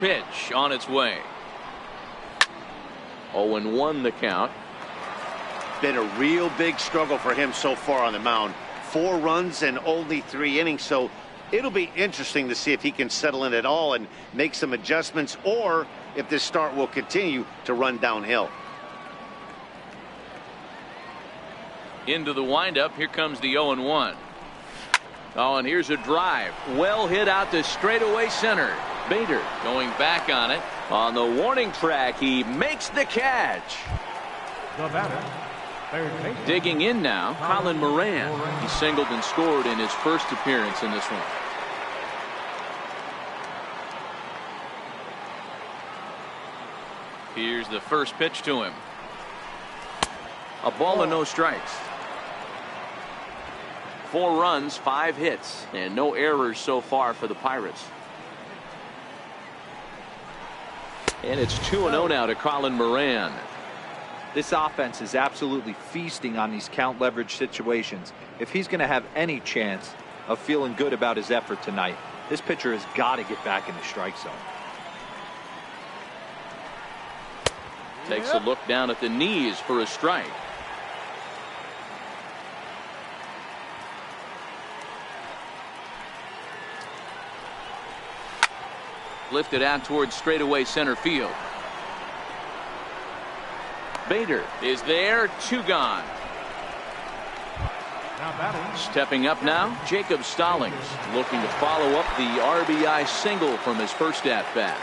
Pitch on its way. 0-1 the count. Been a real big struggle for him so far on the mound. 4 runs and only 3 innings, so it'll be interesting to see if he can settle in at all and make some adjustments, or if this start will continue to run downhill. Into the windup. Here comes the 0-1. Oh, and here's a drive. Well hit out to straightaway center. Bader going back on it. On the warning track, he makes the catch. The batter, digging in now, Colin Moran. He singled and scored in his first appearance in this one. Here's the first pitch to him. A ball and no strikes. 4 runs, 5 hits, and no errors so far for the Pirates. And it's 2-0 now to Colin Moran. This offense is absolutely feasting on these count leverage situations. If he's going to have any chance of feeling good about his effort tonight, this pitcher has got to get back in the strike zone. Takes a look down at the knees for a strike. Lifted out towards straightaway center field. Bader is there, 2 gone. Stepping up now, Jacob Stallings, looking to follow up the RBI single from his first at bat.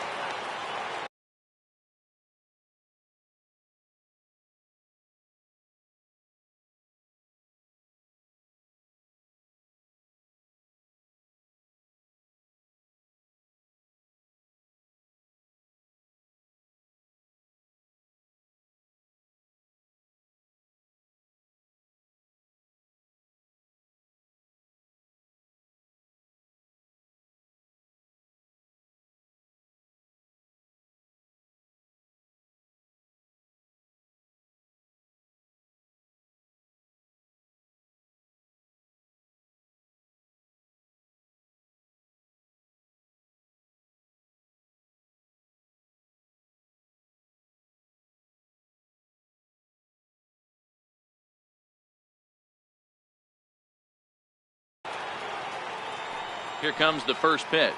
Here comes the first pitch.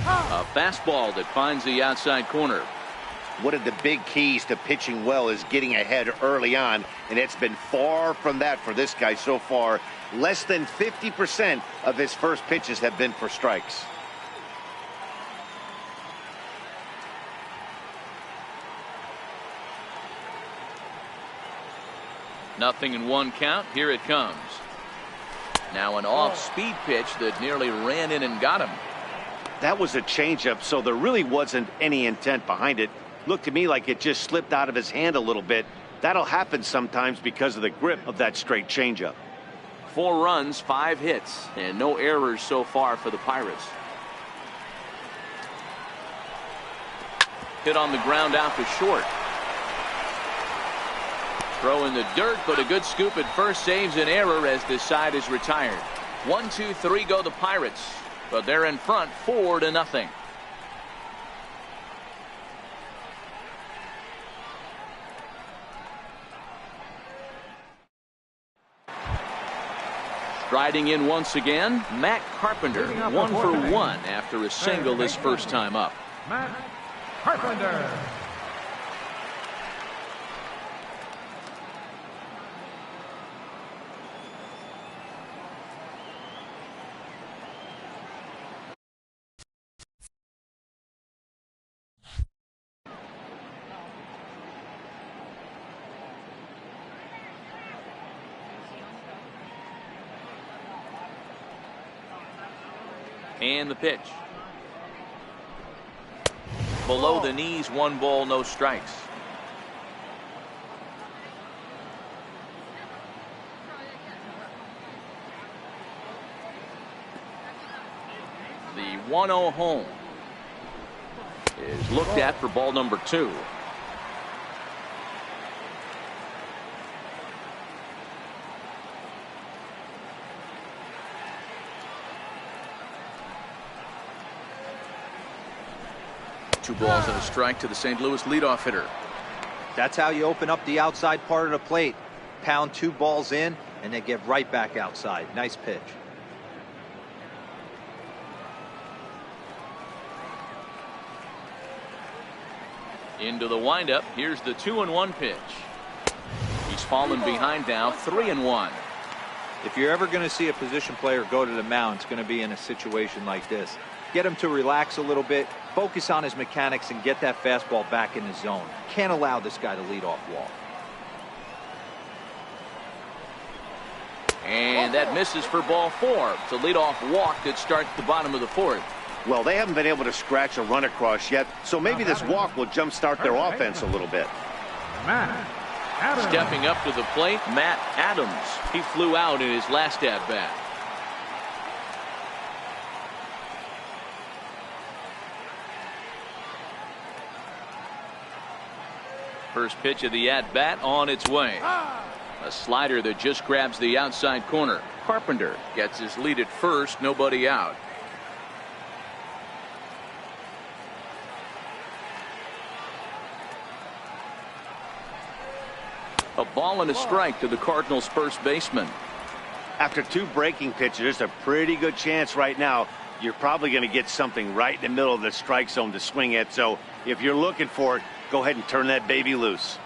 A fastball that finds the outside corner. One of the big keys to pitching well is getting ahead early on, and it's been far from that for this guy so far. Less than 50% of his first pitches have been for strikes. Nothing in 1 count. Here it comes. Now an off-speed pitch that nearly ran in and got him. That was a changeup, so there really wasn't any intent behind it. Looked to me like it just slipped out of his hand a little bit. That'll happen sometimes because of the grip of that straight changeup. 4 runs, 5 hits, and no errors so far for the Pirates. Hit on the ground out to short. Throw in the dirt, but a good scoop at first saves an error as this side is retired. 1, 2, 3 go the Pirates, but they're in front 4-0. Striding in once again, Matt Carpenter, 1 for 1 after a single his first time up. Matt Carpenter. And the pitch. Below the knees, 1 ball, no strikes. The 1-0 home is looked at for ball number 2. 2 balls and a strike to the St. Louis leadoff hitter. That's how you open up the outside part of the plate. Pound 2 balls in and then get right back outside. Nice pitch. Into the windup. Here's the 2-1 pitch. He's fallen behind now, 3-1. If you're ever going to see a position player go to the mound, it's going to be in a situation like this. Get him to relax a little bit, focus on his mechanics, and get that fastball back in the zone. Can't allow this guy to lead off walk. And that misses for ball 4. It's a leadoff walk that starts the bottom of the 4th. Well, they haven't been able to scratch a run across yet, so maybe this walk will jumpstart their offense a little bit. Matt Adams. Stepping up to the plate, Matt Adams. He flew out in his last at-bat. First pitch of the at-bat on its way. A slider that just grabs the outside corner. Carpenter gets his lead at first, nobody out. A ball and a strike to the Cardinals' first baseman. After 2 breaking pitches, there's a pretty good chance right now you're probably going to get something right in the middle of the strike zone to swing at. So if you're looking for it, go ahead and turn that baby loose.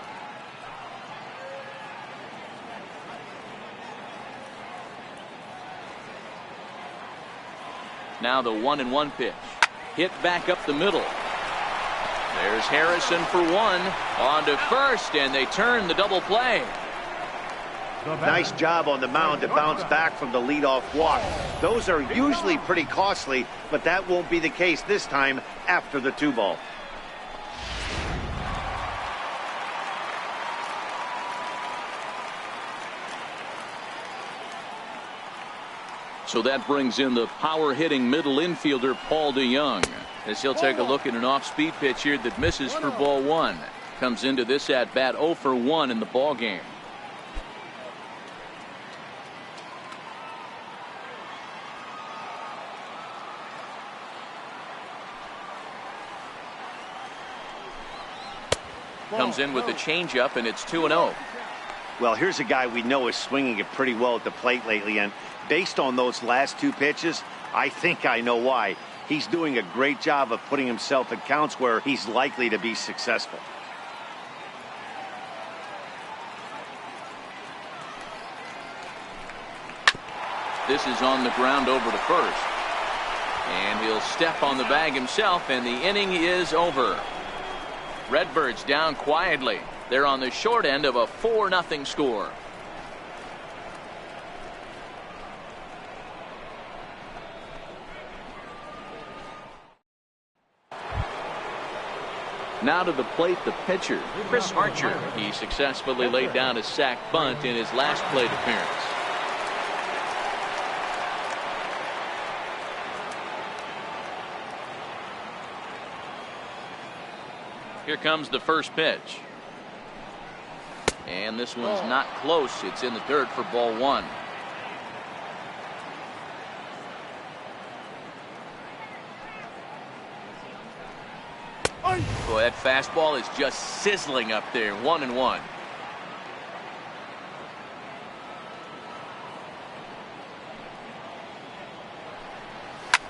Now the 1-1 pitch. Hit back up the middle. There's Harrison for 1. On to first, and they turn the double play. Nice job on the mound to bounce back from the leadoff walk. Those are usually pretty costly, but that won't be the case this time after the 2 ball. So that brings in the power-hitting middle infielder Paul DeYoung, as he'll take a look at an off-speed pitch here that misses for ball 1. Comes into this at-bat 0 for 1 in the ball game. Comes in with the changeup, and it's 2-0. Well, here's a guy we know is swinging it pretty well at the plate lately, and based on those last 2 pitches, I think I know why. He's doing a great job of putting himself in counts where he's likely to be successful. This is on the ground over to first. And he'll step on the bag himself, and the inning is over. Redbirds down quietly. They're on the short end of a 4-0 score. Now to the plate, the pitcher, Chris Archer. He successfully laid down a sac bunt in his last plate appearance. Here comes the first pitch. And this one's not close. It's in the dirt for ball 1. Boy, that fastball is just sizzling up there. 1-1.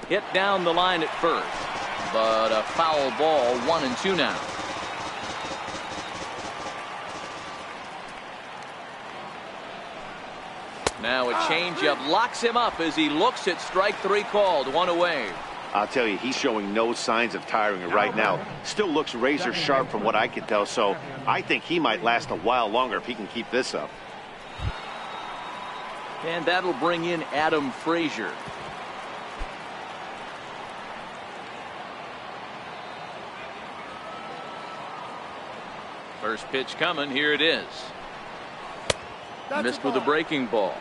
Hit down the line at first, but a foul ball. 1-2 now. Now a changeup locks him up as he looks at strike 3 called. 1 away. I'll tell you, he's showing no signs of tiring it right now. Still looks razor sharp from what I can tell, so I think he might last a while longer if he can keep this up. And that'll bring in Adam Frazier. First pitch coming. Here it is. Missed with a breaking ball.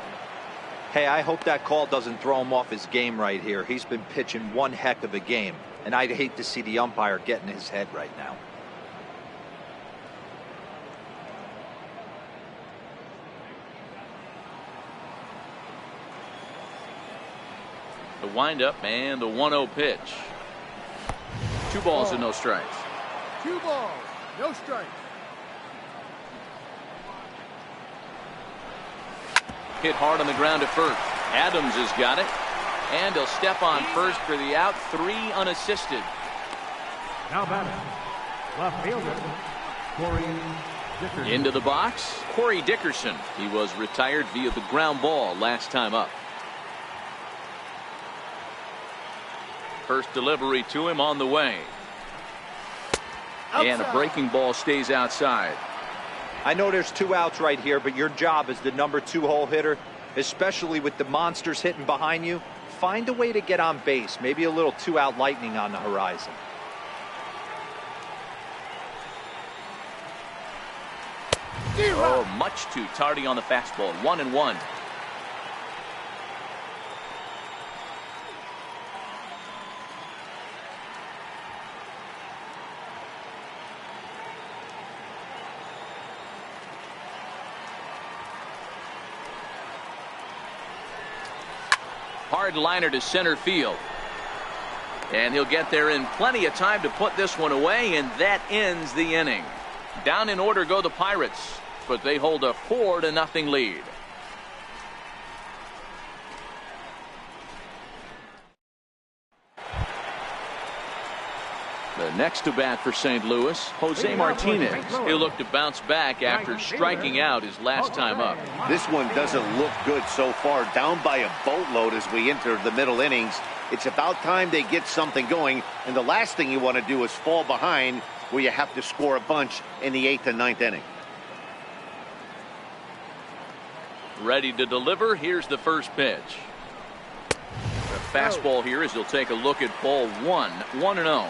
Hey, I hope that call doesn't throw him off his game right here. He's been pitching one heck of a game, and I'd hate to see the umpire get in his head right now. The windup and the 1-0 pitch. 2 balls and no strikes. 2 balls, no strikes. Hit hard on the ground at first. Adams has got it. And he'll step on first for the out. 3 unassisted. Now batting, left fielder, Corey Dickerson. Into the box, Corey Dickerson. He was retired via the ground ball last time up. First delivery to him on the way. Outside. And a breaking ball stays outside. I know there's 2 outs right here, but your job as the number 2 hole hitter, especially with the monsters hitting behind you, find a way to get on base. Maybe a little 2-out lightning on the horizon. Oh, much too tardy on the fastball. 1-1. Hard liner to center field. And he'll get there in plenty of time to put this one away, and that ends the inning. Down in order go the Pirates, but they hold a 4-0 lead. The next to bat for St. Louis, Jose Martinez. He'll look to bounce back after striking out his last time up. This one doesn't look good so far. Down by a boatload as we enter the middle innings. It's about time they get something going, and the last thing you want to do is fall behind where you have to score a bunch in the 8th and 9th inning. Ready to deliver. Here's the first pitch. The fastball here as he'll take a look at ball 1. 1-0.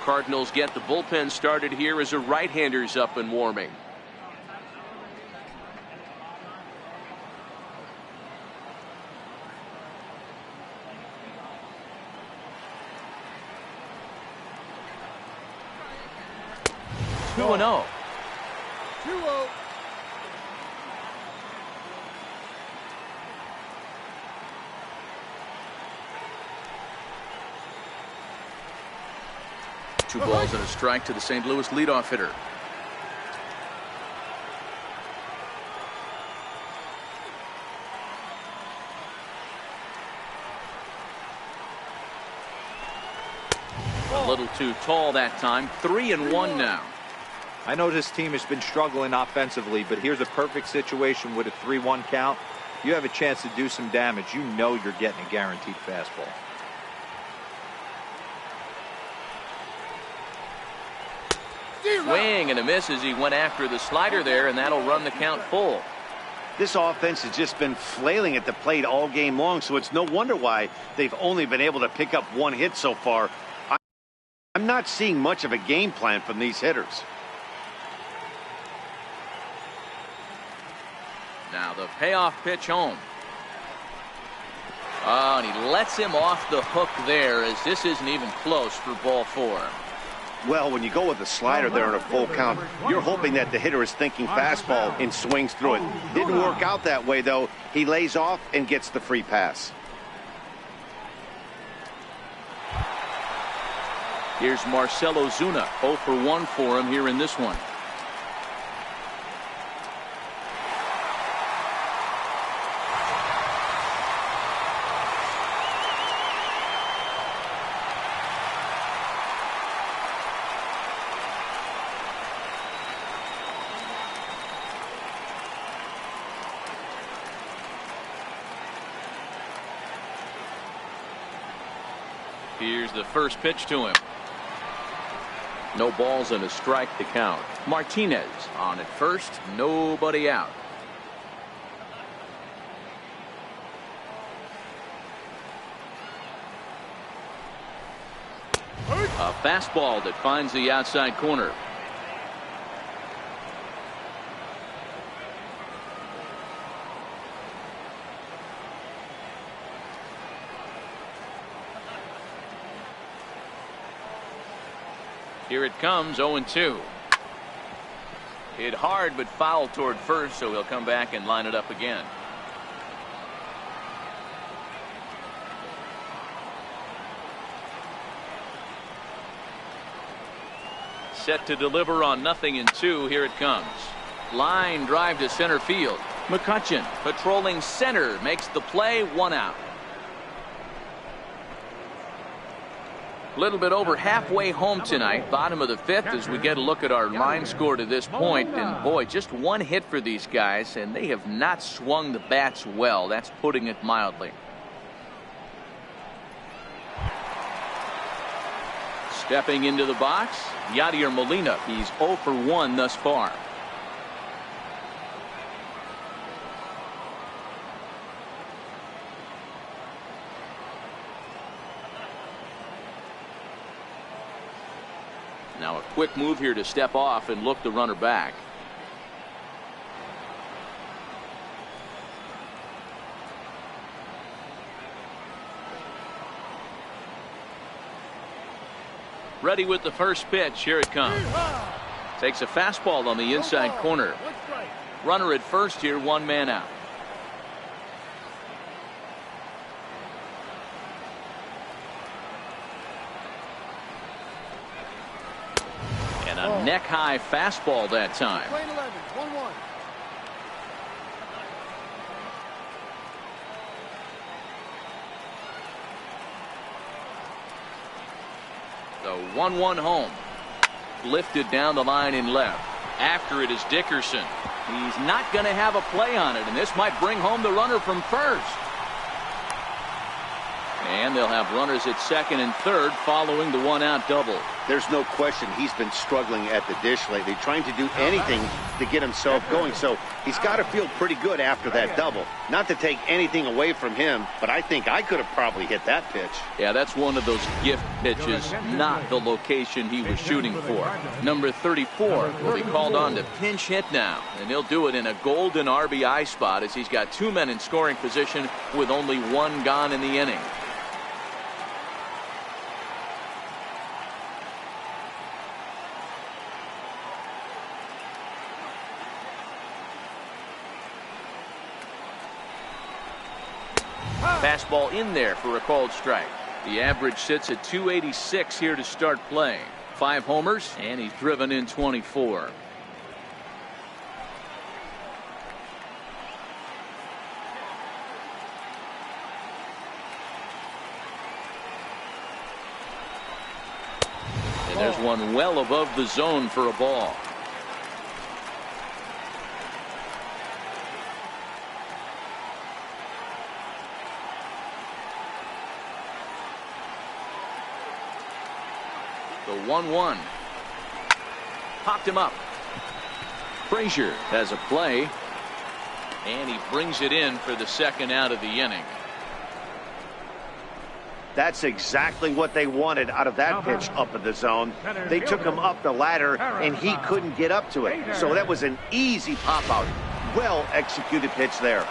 Cardinals get the bullpen started here as a right-hander's up and warming. Two and 0. 2-0. Two balls and a strike to the St. Louis leadoff hitter. A little too tall that time. 3-1 now. I know this team has been struggling offensively, but here's a perfect situation with a 3-1 count. You have a chance to do some damage. You know you're getting a guaranteed fastball. Swing and a miss as he went after the slider there, and that'll run the count full. This offense has just been flailing at the plate all game long, so it's no wonder why they've only been able to pick up 1 hit so far. I'm not seeing much of a game plan from these hitters. Now the payoff pitch home. Oh, and he lets him off the hook there as this isn't even close for ball 4. Well, when you go with a slider there in a full count, you're hoping that the hitter is thinking fastball and swings through it. Didn't work out that way, though. He lays off and gets the free pass. Here's Marcell Ozuna. 0 for 1 for him here in this one. Here's the first pitch to him. No balls and a strike to count. Martinez on at first, nobody out. A fastball that finds the outside corner. Here it comes, 0-2. Hit hard but foul toward first, so he'll come back and line it up again. Set to deliver on 0-2. Here it comes. Line drive to center field. McCutchen patrolling center makes the play. 1 out. A little bit over halfway home tonight, bottom of the 5th, as we get a look at our line score to this point. And boy, just 1 hit for these guys, and they have not swung the bats well. That's putting it mildly. Stepping into the box, Yadier Molina. He's 0 for 1 thus far. Now a quick move here to step off and look the runner back. Ready with the first pitch. Here it comes. Takes a fastball on the inside corner. Runner at first here, 1 man out. And a neck high fastball that time. Lane 11, 1-1. The 1-1 home. Lifted down the line in left. After it is Dickerson. He's not going to have a play on it, and this might bring home the runner from first. And they'll have runners at second and third following the 1-out double. There's no question he's been struggling at the dish lately, trying to do anything to get himself going. So he's got to feel pretty good after that double. Not to take anything away from him, but I think I could have probably hit that pitch. Yeah, that's one of those gift pitches, not the location he was shooting for. Number 34 will be called on to pinch hit now, and he'll do it in a golden RBI spot as he's got 2 men in scoring position with only 1 gone in the inning. Fastball in there for a called strike. The average sits at 286 here to start play. 5 homers, and he's driven in 24. And there's one well above the zone for a ball. The 1-1. Popped him up. Frazier has a play. And he brings it in for the 2nd out of the inning. That's exactly what they wanted out of that pitch up in the zone. They took him up the ladder, and he couldn't get up to it. So that was an easy pop out. Well executed pitch there.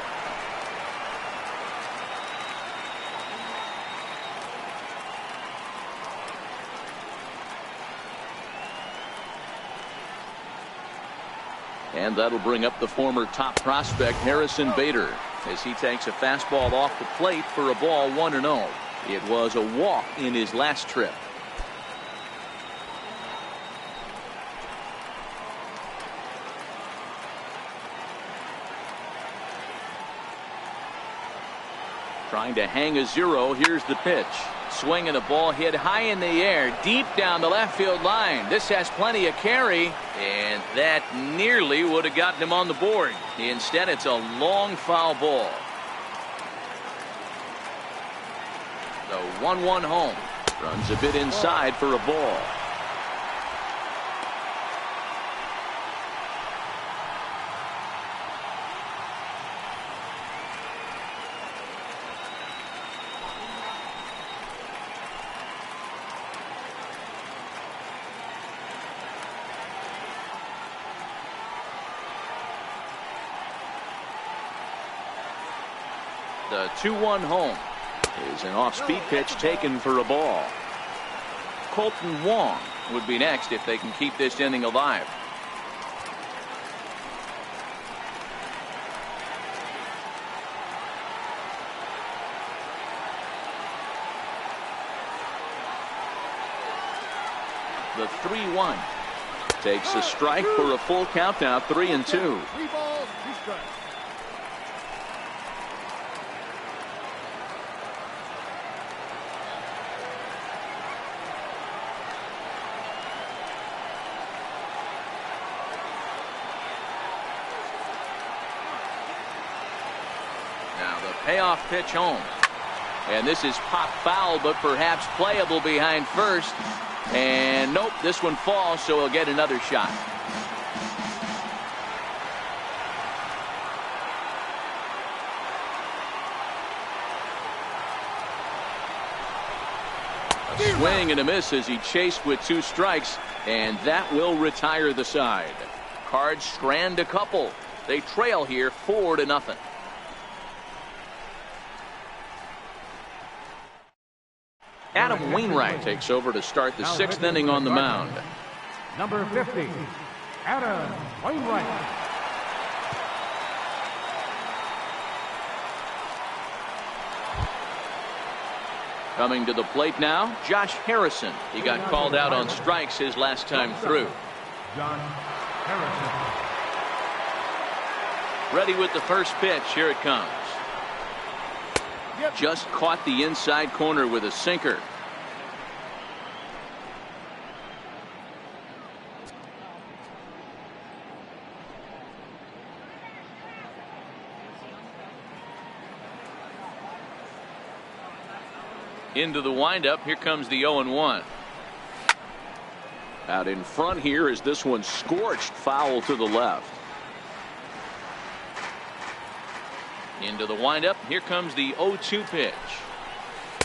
And that'll bring up the former top prospect Harrison Bader as he takes a fastball off the plate for a ball. 1-0. It was a walk in his last trip. Trying to hang a 0. Here's the pitch. Swing and a ball hit high in the air, deep down the left field line. This has plenty of carry, and that nearly would have gotten him on the board. Instead, it's a long foul ball. The 1-1 home. Runs a bit inside for a ball. The 2-1 home is an off-speed pitch taken for a ball. Colton Wong would be next if they can keep this inning alive. The 3-1. Takes a strike for a full count now, 3-2. 3 balls, 2 strikes. Now the payoff pitch home. And this is pop foul, but perhaps playable behind first. And nope, this one falls, so he'll get another shot. A swing and a miss as he chased with 2 strikes, and that will retire the side. Cards strand a couple. They trail here 4-0. Adam Wainwright takes over to start the 6th inning on the mound. Number 50, Adam Wainwright. Coming to the plate now, Josh Harrison. He got called out on strikes his last time through. John Harrison. Ready with the first pitch. Here it comes. Just caught the inside corner with a sinker. Into the windup. Here comes the 0-1. Out in front here is this one scorched foul to the left. Into the windup. Here comes the 0-2 pitch.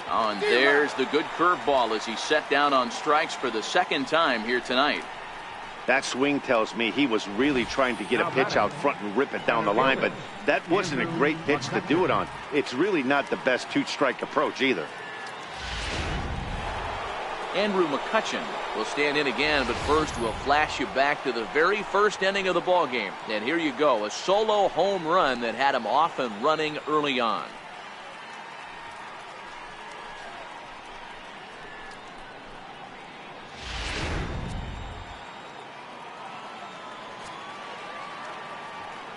Oh, and there's the good curveball as he set down on strikes for the 2nd time here tonight. That swing tells me he was really trying to get a pitch out front and rip it down the line, but that wasn't a great pitch to do it on. It's really not the best 2-strike approach either. Andrew McCutchen will stand in again, but first we'll flash you back to the very first inning of the ball game. And here you go, a solo home run that had him off and running early on.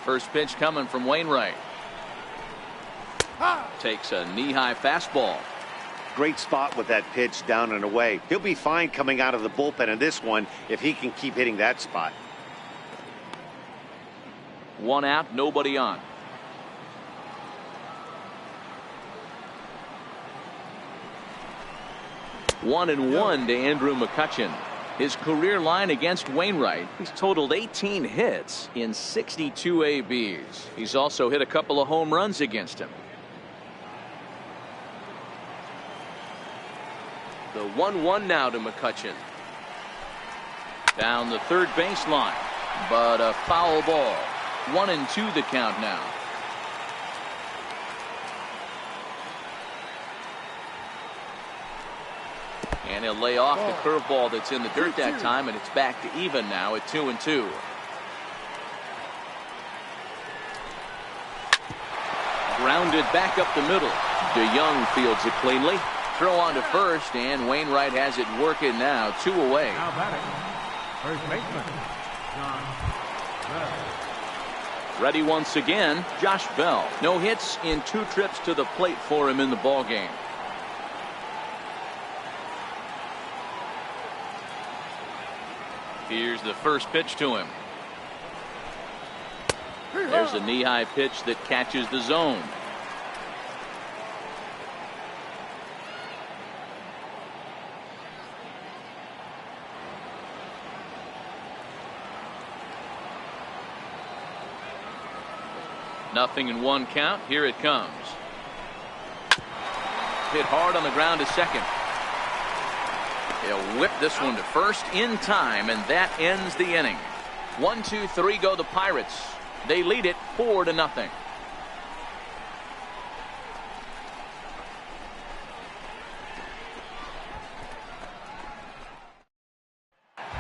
First pitch coming from Wainwright. Takes a knee-high fastball. Great spot with that pitch down and away. He'll be fine coming out of the bullpen in this one if he can keep hitting that spot. 1 out, nobody on. One and one to Andrew McCutchen. His career line against Wainwright, he's totaled 18 hits in 62 ABs. He's also hit a couple of home runs against him. The 1-1 now to McCutchen. Down the third baseline, but a foul ball. 1-2 the count now. And he'll lay off the curveball that's in the dirt that time, and it's back to even now at 2-2. Grounded back up the middle. DeYoung fields it cleanly. Throw on to first, and Wainwright has it working now. 2 away. Now batting, first baseman, John Bell. Ready once again, Josh Bell. No hits in 2 trips to the plate for him in the ballgame. Here's the first pitch to him. There's a knee-high pitch that catches the zone. Nothing in 1 count. Here it comes. Hit hard on the ground to second. He'll whip this one to first in time, and that ends the inning. 1, 2, 3 go the Pirates. They lead it 4-0.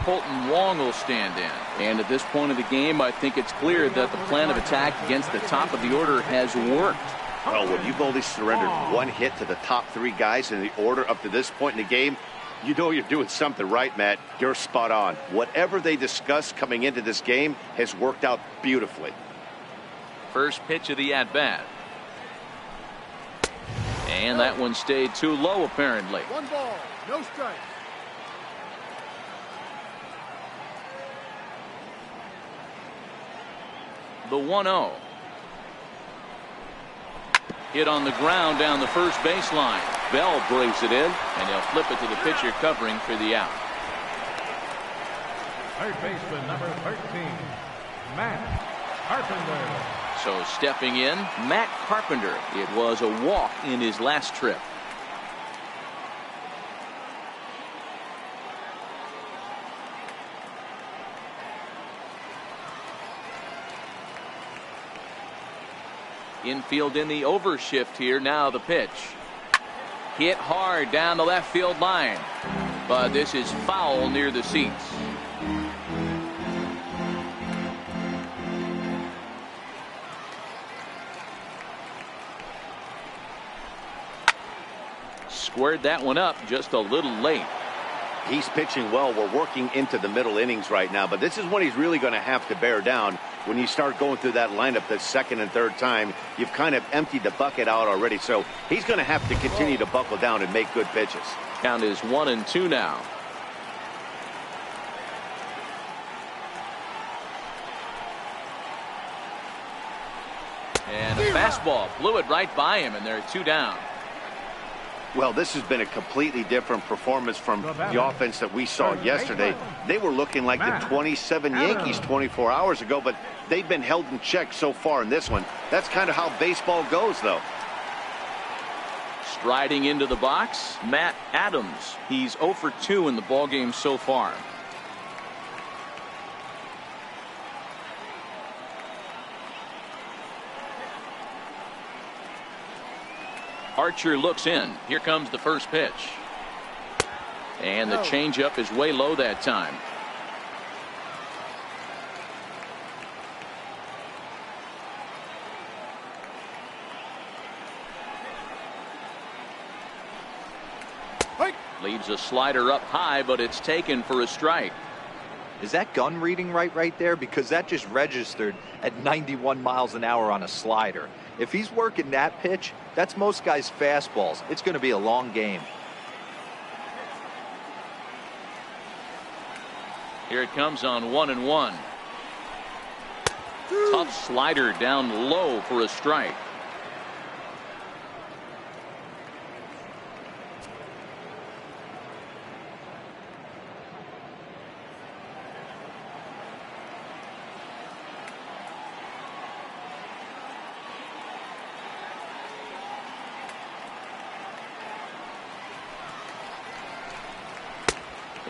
Colton Wong will stand in. And at this point of the game, I think it's clear that the plan of attack against the top of the order has worked. Well, when you've only surrendered 1 hit to the top 3 guys in the order up to this point in the game, You know you're doing something right, Matt. You're spot on. Whatever they discussed coming into this game has worked out beautifully. First pitch of the at-bat. And that one stayed too low, apparently. 1 ball, no strikes. The 1-0. Hit on the ground down the first baseline. Bell braves it in, and he'll flip it to the pitcher covering for the out. Third baseman, number 13, Matt Carpenter. So stepping in, Matt Carpenter. It was a walk in his last trip. Infield in the overshift here. Now the pitch. Hit hard down the left field line. But this is foul near the seats. Squared that one up just a little late. He's pitching well. We're working into the middle innings right now, but this is when he's really going to have to bear down. When you start going through that lineup the second and third time, you've kind of emptied the bucket out already. So he's going to have to continue to buckle down and make good pitches. Count is 1-2 now. And a fastball blew it right by him, and they're 2 down. Well, this has been a completely different performance from the offense that we saw yesterday. They were looking like the 27 Yankees 24 hours ago, but they've been held in check so far in this one. That's kind of how baseball goes, though. Striding into the box, Matt Adams. He's 0 for 2 in the ballgame so far. Archer looks in. Here comes the first pitch. And the changeup is way low that time. Leaves a slider up high, but it's taken for a strike. Is that gun reading right there? Because that just registered at 91 miles an hour on a slider. If he's working that pitch, that's most guys' fastballs. It's going to be a long game. Here it comes on 1-1. Tough slider down low for a strike.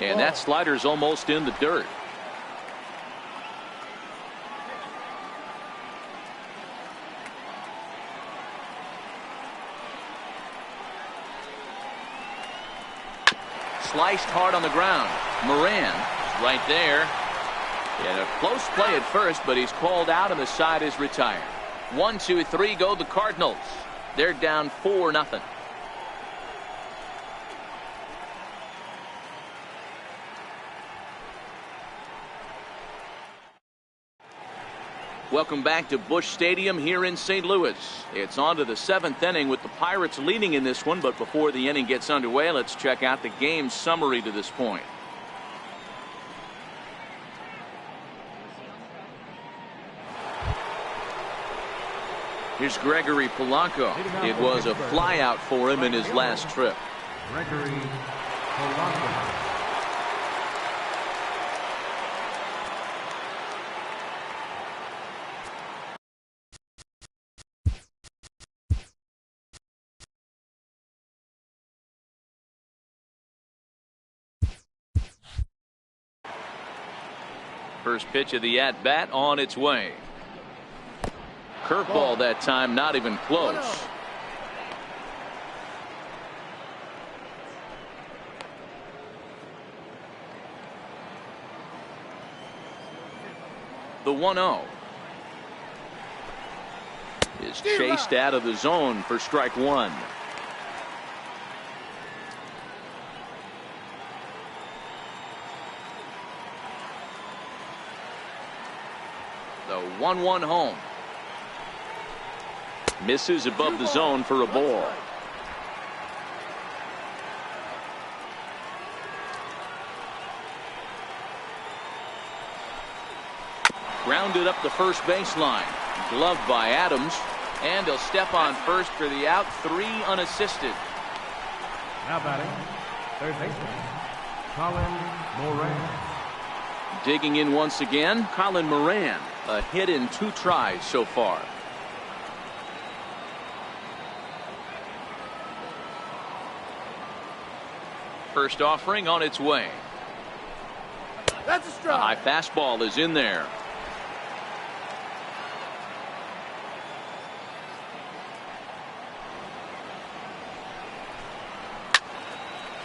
And that slider's almost in the dirt. Sliced hard on the ground. Moran is right there. And a close play at first, but he's called out and the side is retired. 1, 2, 3 go the Cardinals. They're down 4-0. Welcome back to Busch Stadium here in St. Louis. It's on to the 7th inning with the Pirates leading in this one, but before the inning gets underway, let's check out the game summary to this point. Here's Gregory Polanco. It was a flyout for him in his last trip. Gregory Polanco. First pitch of the at-bat on its way. Curveball that time, not even close. The 1-0 is chased out of the zone for strike 1. The 1-1 home. Misses above the zone for a ball. Grounded up the first baseline. Gloved by Adams. And he'll step on first for the out. 3 unassisted. Now batting, third baseman, Colin Moran. Digging in once again, Colin Moran. A hit in 2 tries so far. First offering on its way. That's a The strike. high fastball is in there.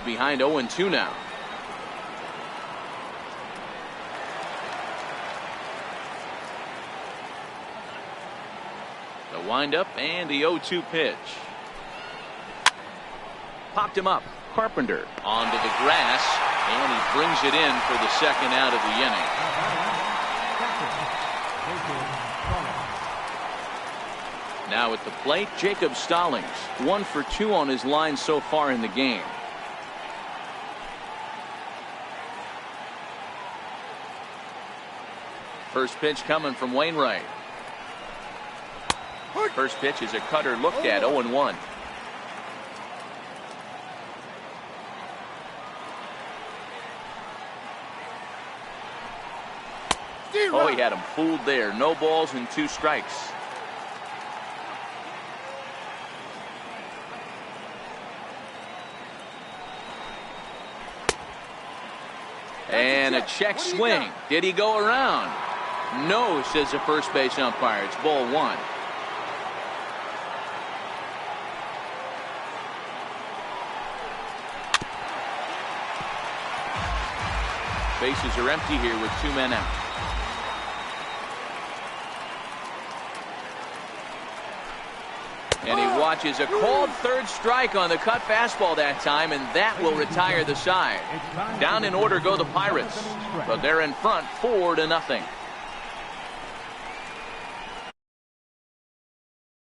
Behind 0-2 now. The windup and the 0-2 pitch. Popped him up. Carpenter onto the grass, and he brings it in for the second out of the inning. Now at the plate, Jacob Stallings. 1 for 2 on his line so far in the game. First pitch coming from Wainwright. First pitch is a cutter looked at. 0-1. Oh, he had him fooled there. No balls and 2 strikes. And a check swing. Did he go around? No, says the first base umpire. It's ball 1. Bases are empty here with 2 men out. And he watches a called third strike on the cut fastball that time, and that will retire the side. Down in order go the Pirates, but they're in front 4-0.